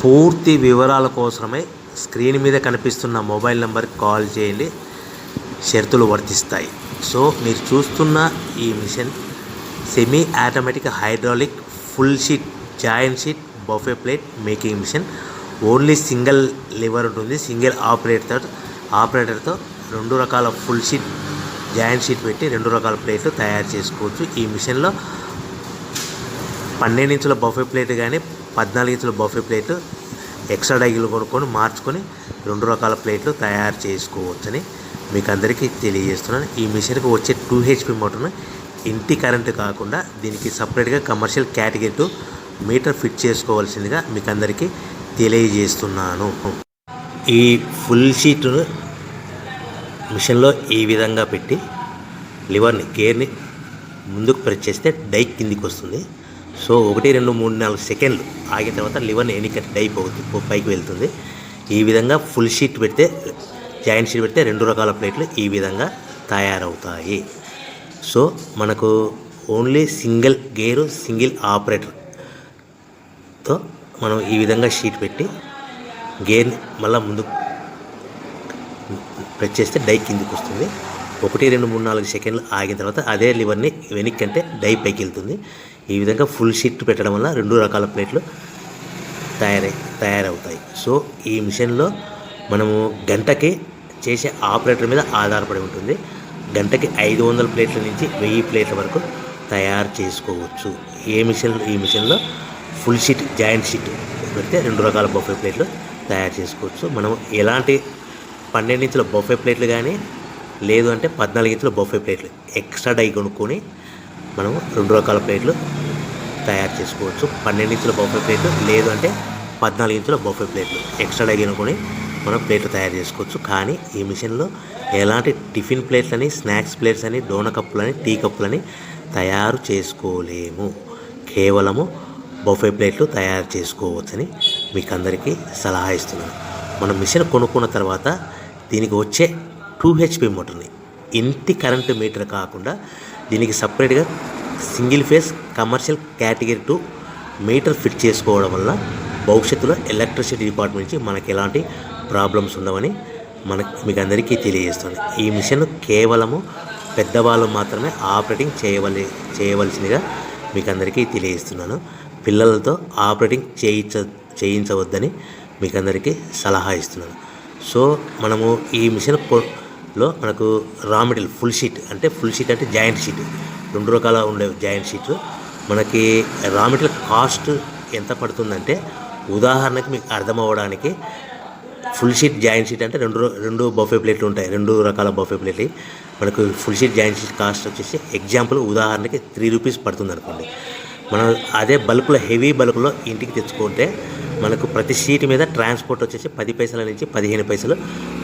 పూర్తి వివరాల కోసమే స్క్రీన్ మీద కనిపిస్తున్న మొబైల్ నెంబర్కి కాల్ చేయండి. షరతులు వర్తిస్తాయి. సో మీరు చూస్తున్న ఈ machine semi automatic hydraulic full sheet joint sheet buffet plate making machine. Only single lever ఉంటుంది. సింగిల్ ఆపరేటర్తో 2 రకాల ఫుల్ షీట్ జాయింట్ షీట్ పెట్టి 2 రకాల ప్లేట్లు తయారు చేసుకోవచ్చు. ఈ మిషన్లో 12 ఇంచుల బఫే ప్లేట్ కానీ 14 ఇంచుల బఫే ప్లేట్లు ఎక్స్ట్రా డైలు కొనుక్కొని మార్చుకొని 2 రకాల ప్లేట్లు తయారు చేసుకోవచ్చని మీకు అందరికీ తెలియజేస్తున్నాను. ఈ మిషన్కి వచ్చే 2 HP మోటార్ను ఇంటి కరెంటు కాకుండా దీనికి సపరేట్గా కమర్షియల్ కేటగిరీ 2 మీటర్ ఫిట్ చేసుకోవాల్సిందిగా మీకు అందరికీ తెలియజేస్తున్నాను. ఈ ఫుల్ షీట్ను మిషన్లో ఈ విధంగా పెట్టి లివర్ని గేర్ని ముందుకు ప్రెస్ చేస్తే డై కిందికి వస్తుంది. సో 1 2 3 4 సెకండ్లు ఆగిన తర్వాత లివర్ని ఎన్నిక డై పైకి వెళ్తుంది. ఈ విధంగా ఫుల్ షీట్ పెడితే జాయింట్ షీట్ పెడితే 2 రకాల ప్లేట్లు ఈ విధంగా తయారవుతాయి. సో మనకు ఓన్లీ సింగిల్ గేరు సింగిల్ ఆపరేటర్తో మనం ఈ విధంగా షీట్ పెట్టి గేర్ని మళ్ళీ ముందుకు ప్రెస్ చేస్తే డై కిందికి వస్తుంది. 1 2 3 4 సెకండ్లు ఆగిన తర్వాత అదే లివర్ని వెనక్కి అంటే డై పైకి వెళ్తుంది. ఈ విధంగా ఫుల్ షీట్ పెట్టడం వల్ల 2 రకాల ప్లేట్లు తయారవుతాయి. సో ఈ మిషన్లో మనము గంటకి చేసే ఆపరేటర్ మీద ఆధారపడి ఉంటుంది. గంటకి 500 ప్లేట్ల నుంచి 1000 ప్లేట్ల వరకు తయారు చేసుకోవచ్చు. ఈ మిషన్లో ఫుల్ షీట్ జాయింట్ షీట్ పెడితే 2 రకాల బఫే ప్లేట్లు తయారు చేసుకోవచ్చు. మనం ఎలాంటి 12 ఇంచుల బఫే ప్లేట్లు కానీ లేదు అంటే 14 ఇంచుల బఫే ప్లేట్లు ఎక్స్ట్రా డై కొనుక్కొని మనం 2 రకాల ప్లేట్లు తయారు చేసుకోవచ్చు. 12 ఇంచుల బఫే ప్లేట్లు లేదు అంటే 14 ఇంచుల బఫే ప్లేట్లు ఎక్స్ట్రా డై కొనుక్కొని మనం ప్లేట్లు తయారు చేసుకోవచ్చు. కానీ ఈ మిషన్లో ఎలాంటి టిఫిన్ ప్లేట్లని స్నాక్స్ ప్లేట్స్ అని డోన కప్పులని టీ కప్పులని తయారు చేసుకోలేము. కేవలము బఫే ప్లేట్లు తయారు చేసుకోవచ్చని మీకు అందరికీ సలహా ఇస్తున్నాను. మనం మిషన్ కొనుక్కున్న తర్వాత దీనికి వచ్చే 2 HP మోటార్ని ఇంటి కరెంటు మీటర్ కాకుండా దీనికి సపరేట్గా single phase commercial category 2 metre fit చేసుకోవడం వల్ల భవిష్యత్తులో ఎలక్ట్రిసిటీ డిపార్ట్మెంట్ నుంచి మనకి ఎలాంటి ప్రాబ్లమ్స్ ఉండవని మీకు అందరికీ తెలియజేస్తుంది. ఈ మిషన్ కేవలము పెద్దవాళ్ళు మాత్రమే ఆపరేటింగ్ చేయవలసిందిగా మీకు అందరికీ తెలియజేస్తున్నాను. పిల్లలతో ఆపరేటింగ్ చేయించవద్దని మీకు అందరికీ సలహా ఇస్తున్నాను. సో మనము ఈ మిషన్లో మనకు రా మెటీరియల్ ఫుల్ షీట్ అంటే జాయింట్ షీట్ 2 రకాల ఉండే జాయింట్ షీట్ మనకి రా మెటీరియల్ కాస్ట్ ఎంత పడుతుందంటే ఉదాహరణకి మీకు అర్థం అవ్వడానికి ఫుల్ షీట్ జాయింట్ షీట్ అంటే 2 బఫే ప్లేట్లు ఉంటాయి. 2 రకాల బఫే ప్లేట్లు మనకు full sheet joint sheet cost వచ్చేసి ఎగ్జాంపుల్ ఉదాహరణకి 3 రూపీస్ పడుతుంది అనుకోండి. మనం అదే బల్క్లో హెవీ బల్క్లో ఇంటికి తెచ్చుకుంటే మనకు ప్రతి షీట్ మీద ట్రాన్స్పోర్ట్ వచ్చేసి 10 పైసల నుంచి 15 పైసలు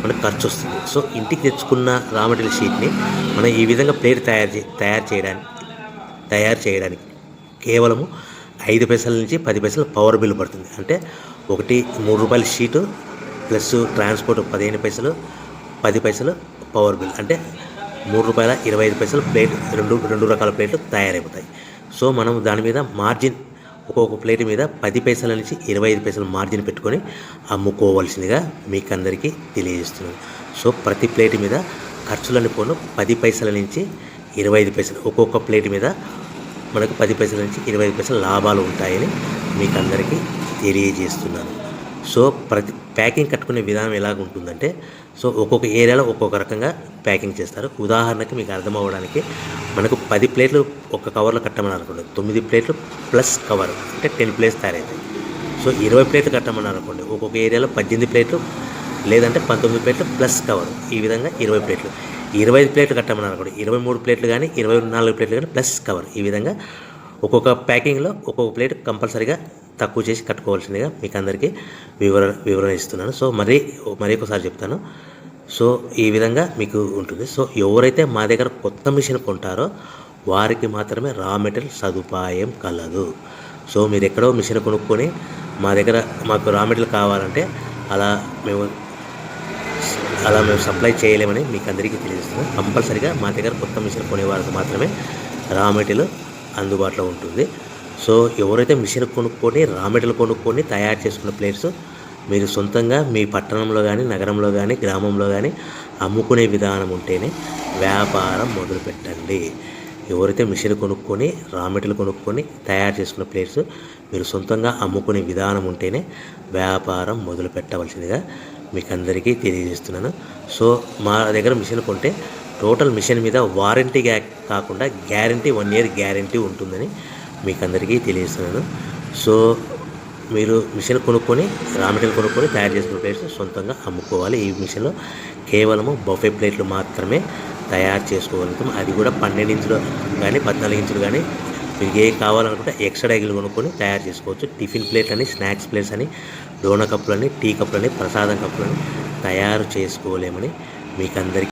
మనకు ఖర్చు వస్తుంది. సో ఇంటికి తెచ్చుకున్న రా మెటీరియల్ షీట్ని మనం ఈ విధంగా ప్లేట్ తయారు చేయడానికి కేవలము 5 పైసల నుంచి 10 పైసలు పవర్ బిల్ పడుతుంది. అంటే 3 రూపాయల షీటు ప్లస్ ట్రాన్స్పోర్ట్ 15 పైసలు 10 పైసలు పవర్ బిల్ అంటే 3 రూపాయల 25 పైసలు ప్లేట్ 2 రకాల ప్లేట్లు తయారైపోతాయి. సో మనం దాని మీద మార్జిన్ ఒక్కొక్క ప్లేట్ మీద 10 పైసల నుంచి 25 పైసలు మార్జిన్ పెట్టుకొని అమ్ముకోవాల్సిందిగా మీకు అందరికీ తెలియజేస్తున్నాను. సో ప్రతి ప్లేట్ మీద ఖర్చులని పోను 10 పైసల నుంచి 25 పైసలు ఒక్కొక్క ప్లేట్ మీద మనకు 10 పైసల నుంచి 25 పైసలు లాభాలు ఉంటాయని మీకు అందరికీ తెలియజేస్తున్నాను. సో ప్రతి ప్యాకింగ్ కట్టుకునే విధానం ఎలాగ ఉంటుందంటే సో ఒక్కొక్క ఏరియాలో ఒక్కొక్క రకంగా ప్యాకింగ్ చేస్తారు. ఉదాహరణకి మీకు అర్థం అవ్వడానికి మనకు 10 ప్లేట్లు ఒక కవర్లో కట్టమని అనుకోండి, 9 ప్లేట్లు ప్లస్ కవర్ అంటే 10 ప్లేట్స్ తయారవుతాయి. సో 20 ప్లేట్లు కట్టమని అనుకోండి, ఒక్కొక్క ఏరియాలో 18 ప్లేట్లు లేదంటే 19 ప్లేట్లు ప్లస్ కవర్ ఈ విధంగా 20 ప్లేట్లు. 25 ప్లేట్లు కట్టమని అనుకోండి, 23 ప్లేట్లు కానీ 24 ప్లేట్లు కానీ ప్లస్ కవర్ ఈ విధంగా ఒక్కొక్క ప్యాకింగ్లో ఒక్కొక్క ప్లేట్ కంపల్సరీగా తక్కువ చేసి కట్టుకోవాల్సిందిగా మీకు అందరికీ వివరణ ఇస్తున్నాను. సో మరి ఒకసారి చెప్తాను. సో ఈ విధంగా మీకు ఉంటుంది. సో ఎవరైతే మా దగ్గర కొత్త మిషన్ కొంటారో వారికి మాత్రమే రా మెటీరియల్ సదుపాయం కలదు. సో మీరు ఎక్కడో మిషన్ కొనుక్కొని మాకు రా మెటీరియల్ కావాలంటే అలా మేము సప్లై చేయలేమని మీకు అందరికీ తెలియజేస్తున్నాం. కంపల్సరీగా మా దగ్గర కొత్త మిషన్ కొనే వారికి మాత్రమే రా మెటీరియల్ అందుబాటులో ఉంటుంది. సో ఎవరైతే మిషన్ కొనుక్కొని రా మెటీరియల్ కొనుక్కొని తయారు చేసుకున్న ప్లేట్స్ మీరు సొంతంగా మీ పట్టణంలో కానీ నగరంలో కానీ గ్రామంలో కానీ అమ్ముకునే విధానం ఉంటేనే వ్యాపారం మొదలుపెట్టండి. ఎవరైతే మిషన్ కొనుక్కొని రా మెటీరియల్ కొనుక్కొని తయారు చేసుకున్న ప్లేట్స్ మీరు సొంతంగా అమ్ముకునే విధానం ఉంటేనే వ్యాపారం మొదలు పెట్టవలసిందిగా మీకు అందరికీ తెలియజేస్తున్నాను. సో మా దగ్గర మిషన్ కొంటే టోటల్ మిషన్ మీద వారంటీ కాకుండా గ్యారంటీ 1 year గ్యారంటీ ఉంటుందని మీకు అందరికీ తెలియజేస్తున్నాను. సో మీరు మిషన్ కొనుక్కొని రా మెటీరియల్ కొనుక్కొని తయారు చేసుకున్న ప్లేట్స్ సొంతంగా అమ్ముకోవాలి. ఈ మిషన్లో కేవలము బఫే ప్లేట్లు మాత్రమే తయారు చేసుకోగలుగుతాం. అది కూడా 12 ఇంచులు కానీ 14 ఇంచులు కానీ మీకు ఏ కావాలనుకుంటే ఎక్స్ట్రా డైగులు కొనుక్కొని తయారు చేసుకోవచ్చు. టిఫిన్ ప్లేట్లు అని, స్నాక్స్ ప్లేట్స్ అని, డోనా కప్పులని, టీ కప్పులని, ప్రసాదం కప్పులని తయారు చేసుకోలేమని మీకు అందరికీ